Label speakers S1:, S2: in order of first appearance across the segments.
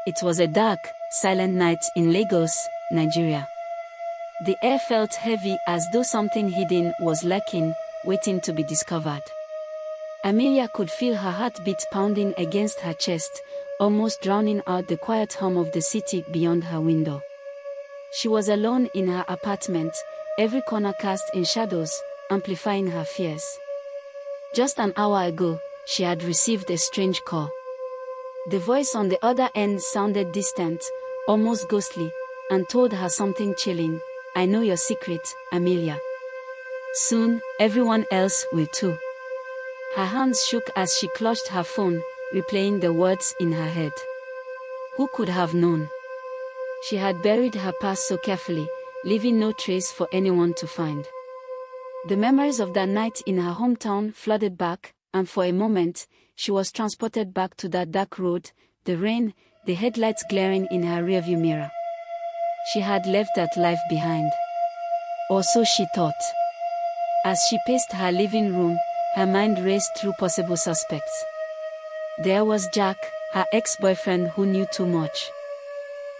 S1: It was a dark, silent night in Lagos, Nigeria. The air felt heavy as though something hidden was lurking, waiting to be discovered. Amelia could feel her heartbeat pounding against her chest, almost drowning out the quiet hum of the city beyond her window. She was alone in her apartment, every corner cast in shadows, amplifying her fears. Just an hour ago, she had received a strange call. The voice on the other end sounded distant, almost ghostly, and told her something chilling. "I know your secret, Amelia. Soon, everyone else will too." Her hands shook as she clutched her phone, replaying the words in her head. Who could have known? She had buried her past so carefully, leaving no trace for anyone to find. The memories of that night in her hometown flooded back, and for a moment, she was transported back to that dark road, the rain, the headlights glaring in her rearview mirror. She had left that life behind. Or so she thought. As she paced her living room, her mind raced through possible suspects. There was Jack, her ex-boyfriend who knew too much.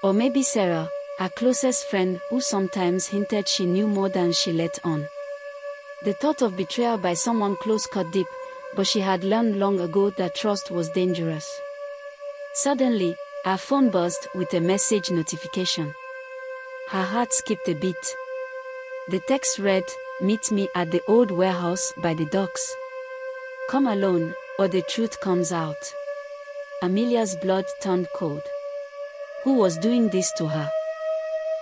S1: Or maybe Sarah, her closest friend who sometimes hinted she knew more than she let on. The thought of betrayal by someone close cut deep, but she had learned long ago that trust was dangerous. Suddenly, her phone buzzed with a message notification. Her heart skipped a beat. The text read, "Meet me at the old warehouse by the docks. Come alone, or the truth comes out." Amelia's blood turned cold. Who was doing this to her?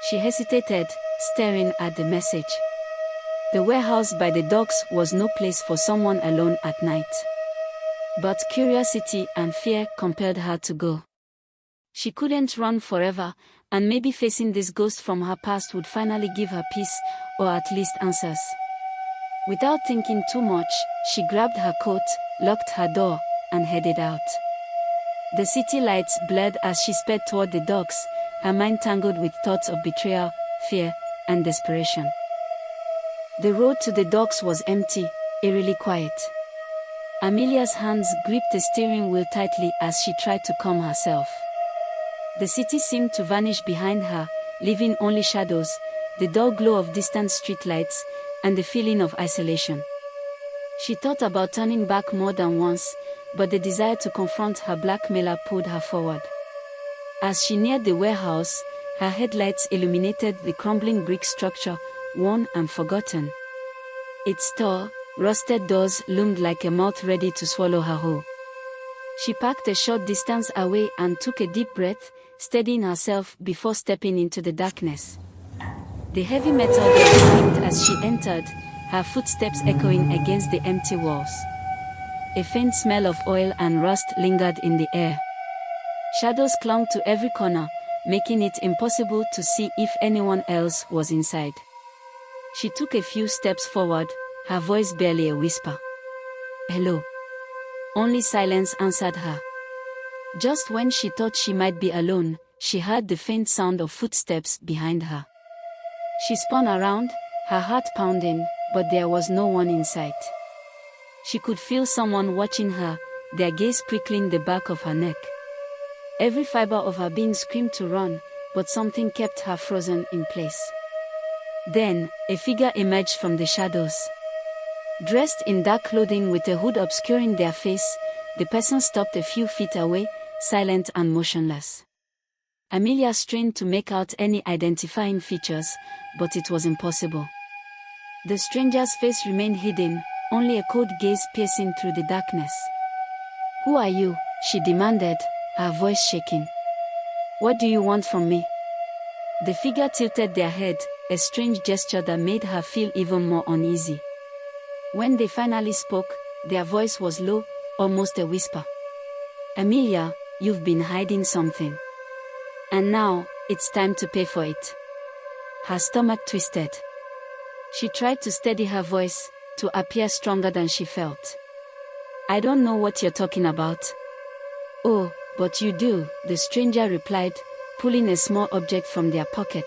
S1: She hesitated, staring at the message. The warehouse by the docks was no place for someone alone at night. But curiosity and fear compelled her to go. She couldn't run forever, and maybe facing this ghost from her past would finally give her peace, or at least answers. Without thinking too much, she grabbed her coat, locked her door, and headed out. The city lights blurred as she sped toward the docks, her mind tangled with thoughts of betrayal, fear, and desperation. The road to the docks was empty, eerily quiet. Amelia's hands gripped the steering wheel tightly as she tried to calm herself. The city seemed to vanish behind her, leaving only shadows, the dull glow of distant streetlights, and the feeling of isolation. She thought about turning back more than once, but the desire to confront her blackmailer pulled her forward. As she neared the warehouse, her headlights illuminated the crumbling brick structure, worn and forgotten. Its tall, rusted doors loomed like a mouth ready to swallow her whole. She parked a short distance away and took a deep breath, steadying herself before stepping into the darkness. The heavy metal door creaked as she entered, her footsteps echoing against the empty walls. A faint smell of oil and rust lingered in the air. Shadows clung to every corner, making it impossible to see if anyone else was inside. She took a few steps forward, her voice barely a whisper. "Hello." Only silence answered her. Just when she thought she might be alone, she heard the faint sound of footsteps behind her. She spun around, her heart pounding, but there was no one in sight. She could feel someone watching her, their gaze prickling the back of her neck. Every fiber of her being screamed to run, but something kept her frozen in place. Then, a figure emerged from the shadows. Dressed in dark clothing with a hood obscuring their face, the person stopped a few feet away, silent and motionless. Amelia strained to make out any identifying features, but it was impossible. The stranger's face remained hidden, only a cold gaze piercing through the darkness. "Who are you?" she demanded, her voice shaking. "What do you want from me?" The figure tilted their head, a strange gesture that made her feel even more uneasy. When they finally spoke, their voice was low, almost a whisper. "Amelia, you've been hiding something. And now, it's time to pay for it." Her stomach twisted. She tried to steady her voice, to appear stronger than she felt. "I don't know what you're talking about." "Oh, but you do," the stranger replied, pulling a small object from their pocket.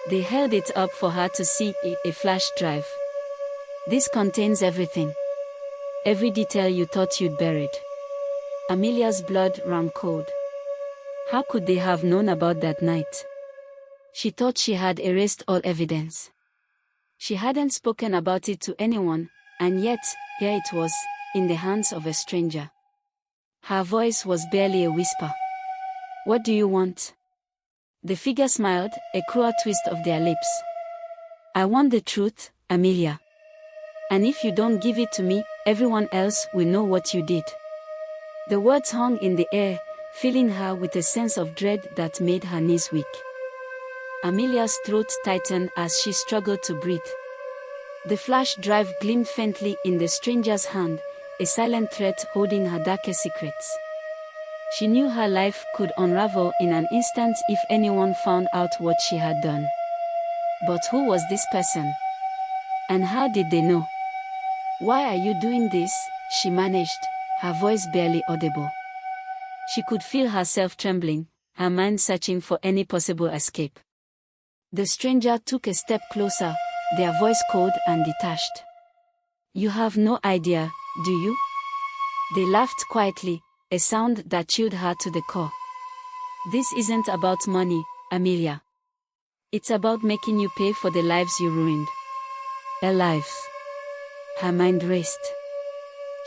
S1: They held it up for her to see, a flash drive. "This contains everything. Every detail you thought you'd buried." Amelia's blood ran cold. How could they have known about that night? She thought she had erased all evidence. She hadn't spoken about it to anyone, and yet, here it was, in the hands of a stranger. Her voice was barely a whisper. "What do you want?" The figure smiled, a cruel twist of their lips. "I want the truth, Amelia. And if you don't give it to me, everyone else will know what you did." The words hung in the air, filling her with a sense of dread that made her knees weak. Amelia's throat tightened as she struggled to breathe. The flash drive gleamed faintly in the stranger's hand, a silent threat holding her darkest secrets. She knew her life could unravel in an instant if anyone found out what she had done. But who was this person? And how did they know? "Why are you doing this?" she managed, her voice barely audible. She could feel herself trembling, her mind searching for any possible escape. The stranger took a step closer, their voice cold and detached. "You have no idea, do you?" They laughed quietly, a sound that chilled her to the core. "This isn't about money, Amelia. It's about making you pay for the lives you ruined." Her lives. Her mind raced.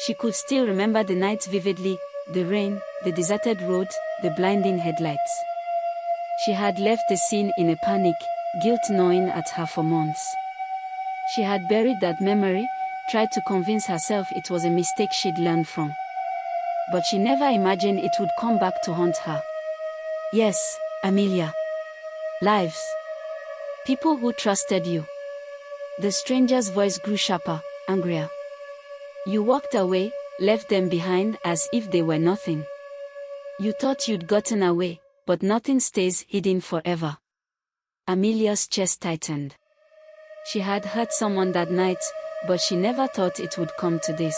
S1: She could still remember the night vividly, the rain, the deserted road, the blinding headlights. She had left the scene in a panic, guilt gnawing at her for months. She had buried that memory, tried to convince herself it was a mistake she'd learned from. But she never imagined it would come back to haunt her. "Yes, Amelia. Lives. People who trusted you." The stranger's voice grew sharper, angrier. "You walked away, left them behind as if they were nothing. You thought you'd gotten away, but nothing stays hidden forever." Amelia's chest tightened. She had hurt someone that night, but she never thought it would come to this.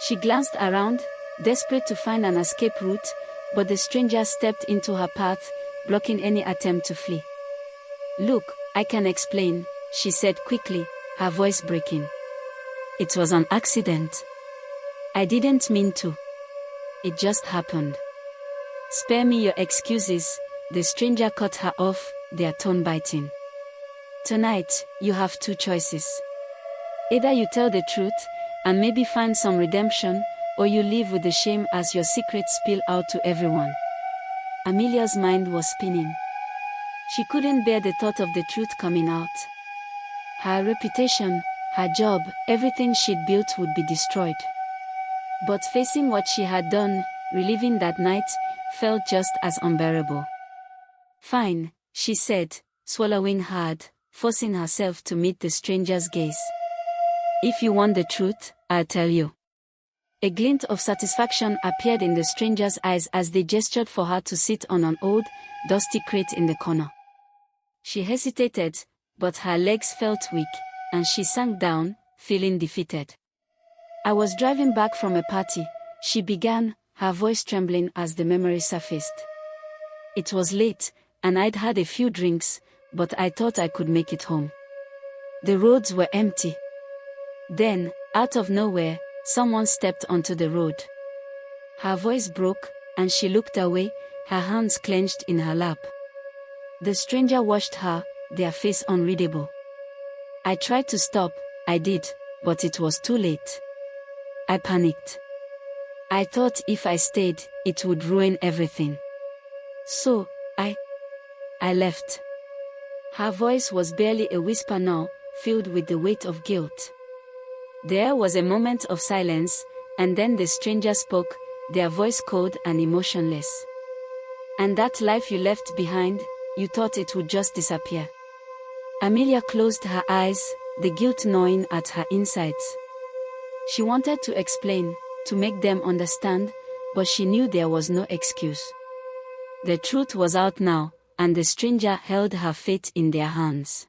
S1: She glanced around, desperate to find an escape route, but the stranger stepped into her path, blocking any attempt to flee. "Look, I can explain," she said quickly, her voice breaking. "It was an accident. I didn't mean to. It just happened." "Spare me your excuses," the stranger cut her off, their tone biting. "Tonight, you have two choices. Either you tell the truth, and maybe find some redemption, or you live with the shame as your secrets spill out to everyone." Amelia's mind was spinning. She couldn't bear the thought of the truth coming out. Her reputation, her job, everything she'd built would be destroyed. But facing what she had done, reliving that night, felt just as unbearable. "Fine," she said, swallowing hard, forcing herself to meet the stranger's gaze. "If you want the truth, I'll tell you." A glint of satisfaction appeared in the stranger's eyes as they gestured for her to sit on an old, dusty crate in the corner. She hesitated, but her legs felt weak, and she sank down, feeling defeated. "I was driving back from a party," she began, her voice trembling as the memory surfaced. "It was late, and I'd had a few drinks, but I thought I could make it home. The roads were empty. Then, out of nowhere, someone stepped onto the road." Her voice broke, and she looked away, her hands clenched in her lap. The stranger watched her, their face unreadable. "I tried to stop, I did, but it was too late. I panicked. I thought if I stayed, it would ruin everything. So, I left." Her voice was barely a whisper now, filled with the weight of guilt. There was a moment of silence, and then the stranger spoke, their voice cold and emotionless. "And that life you left behind, you thought it would just disappear." Amelia closed her eyes, the guilt gnawing at her insides. She wanted to explain, to make them understand, but she knew there was no excuse. The truth was out now, and the stranger held her fate in their hands.